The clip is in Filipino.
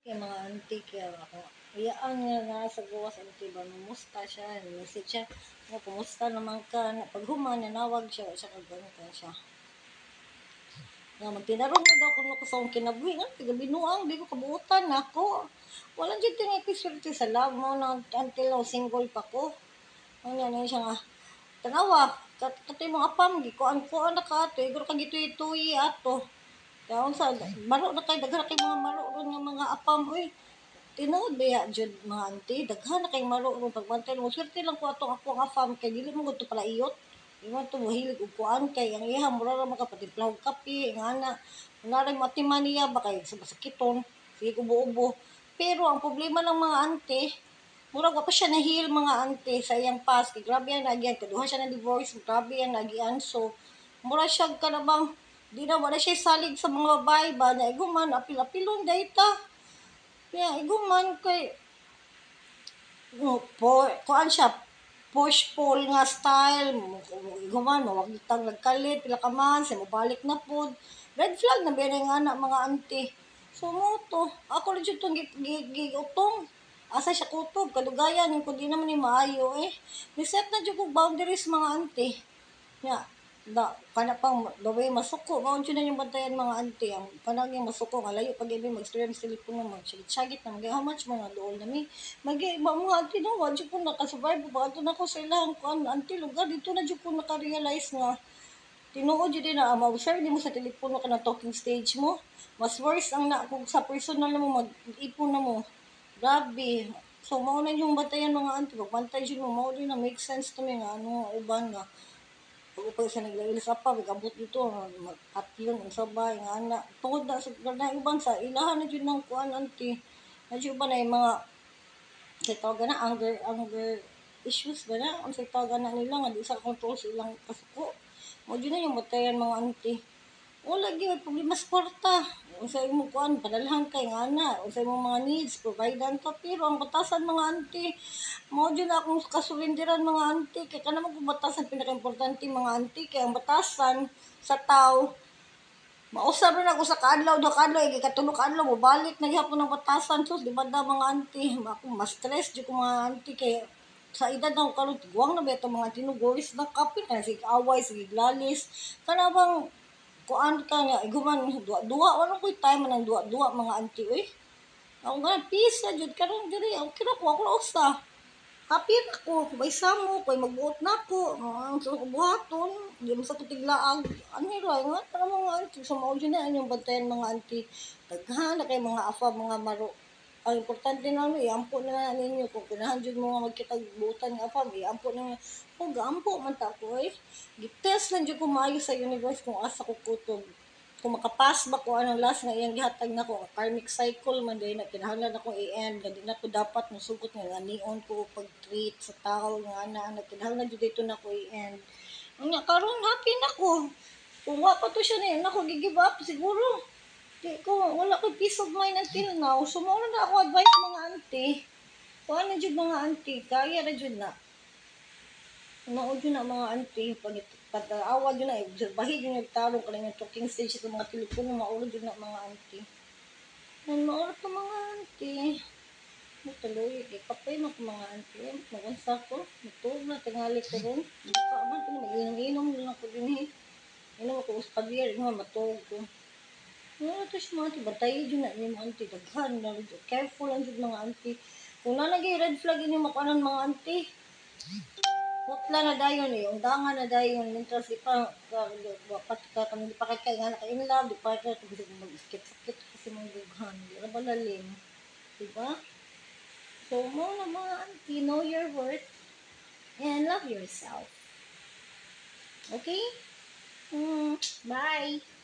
Kaya mga auntie, kaya ako, iyaan nga nga sa gawas, auntie ba, numusta siya, message siya, kumusta naman ka, pag human, nanawag siya, siya kagano'n siya. Nga, magtinarong na daw kung sa akong kinabuhi, nga, tigabinuang, di ko kabuutan ako. Walang dito nga ipiswerte sa love mo, na until now, single pa ko. Ang yan, siya nga, tanawa, katay mong apam, gikuan-kuan na ka ato, igor kang gituyi-tuyi ato. Kaya sa maro na kay daghan kay mga maro ron nga mga apam oy. Tinuod biya jud mga auntie, daghan na kay maro ron pagbantay mo. Swerte lang ko atong ako ang afam kay dili mo gud to pala iyot. Ingon to mohilig og kuan kay ang iha mura ra makapatiplaw og kape ngana. Naray matiman niya ba kay sa sakiton, sige ubo-ubo. Pero ang problema ng mga auntie, mura wa pa siya na-heal mga auntie sa iyang past. Kay grabe ang nagyan, kaduha siya na divorce, grabe ang nagyan. So, mura siya ka na bang di na wala siya salig sa mga babae ba na iguman apil-apilon dayta. Kaya iguman kay kuan siya push pull nga style iguman wag tang nagkalit pila ka man sa mobalik na pod. Red flag na biya nga na mga auntie. So mo to ako rin jud tong gigutong. Asa siya kutob kadugayan yung kundi naman ni maayo eh. Ni set na jud kog boundaries mga auntie. Ya, kana pang the way masuko mao jud na yung bantayan mga auntie ang panag yung masuko nga layo pag ibi mag-stream sa cellphone mo magchagit na how much mga dool na mi magi ba mga auntie no wa jud ko naka-survive ba ato na ko sa ilang kuan auntie lugar dito na jud ko naka-realize nga tinuod jud na ma-observe nimo sa telepono kana talking stage mo mas worse ang na kung sa personal na mo mag-ipon na mo grabe. So mao na yung bantayan mga auntie pagbantay jud mo mao din na make sense to me nga ano uban nga pag sa naglail sa pa, abot dito, at yun, ang sabay, nga anak. Tungod na, sa na ibang sa ilahan na dyan ng kuan, auntie. Na dyan ba na yung mga, sa tawagan na, anger issues ba na? Ang sa tawagan na nila, nga di sa control sa ilang kasuko. Mo dyan na yung batayan mga auntie. O lagi, may problema sa kwarta. Kung sa imong kuan, padalhan kay nga na. Kung sa imong mga needs, providean ka. Pero ang batasan mga auntie, mao dyan akong kasulindiran mga auntie. Kaya ka naman kung batasan, pinaka-importante mga auntie. Kaya ang batasan sa tao, mausap rin ako sa kaadlaw, do kaadlaw, ikatulog kaadlaw, mabalik, naghihapon ng batasan. So, di ba da mga auntie, ako, mas-stress dyan ko mga auntie. Kaya sa edad na ako karon tiguang na ba ito mga tinugoris na kapit na sige away sige glalis kana bang kuan ka nga iguman duwa wala ko time nang duwa mga auntie oy ako nga peace na jud karon diri okay ra ko ako usa happy na ko may samo koy magbuot na ko ang so buhaton di mo sa kutiglaag ano ra nga para mga auntie sa mao jud na inyong bantayan mga auntie daghan na kay mga afa mga maro ang importante na ano, iampo na ninyo kung kinahan jud mo nga magkitagbutan nga fam, iampo na kung gaampo man ta ko eh. Gitest lang jud ko maayo sa universe kung asa ko kutob. Kung makapass ba ko anong last nga iyang gihatag nako karmic cycle man day na kinahanglan ako i-end nga di na ko dapat musugot nga neon ko pag treat sa tao nga ana kinahanglan jud dito na ko i-end. Unya karon happy na ko. Kung wa pa to siya ni nako gi-give up siguro. Di ko, wala ko peace of mind until now. So, mauna na ako advice mga auntie. Kung ano dyan mga auntie, kaya na dyan na. Mauna dyan na mga auntie. Pag-awa dyan na, bahi dyan yung tarong ka lang yung talking stage sa mga telepono, mauna dyan na mga auntie. Mauna pa mga auntie. Matuloy, kapay mo mga auntie. Magunsa ko, matulog na, tingali ko rin. Buka man, mag-inom-inom lang ako din eh. Inom ako, uspagyer, matulog ko. Wala to siya mga auntie, batayin dyan na yung mga auntie, daghan na rin, careful lang dyan mga auntie. Kung nalagay red flag yun yung makanan mga auntie, hutla na dayon eh, undangan na dayon, mental di pa, wapat ka, kami di pa kaya nga naka-inlove, di pa kaya gusto mag-skip-skip kasi mga dughan, di na ba lalim, diba? So, mo na mga auntie, know your worth, and love yourself. Okay? Bye!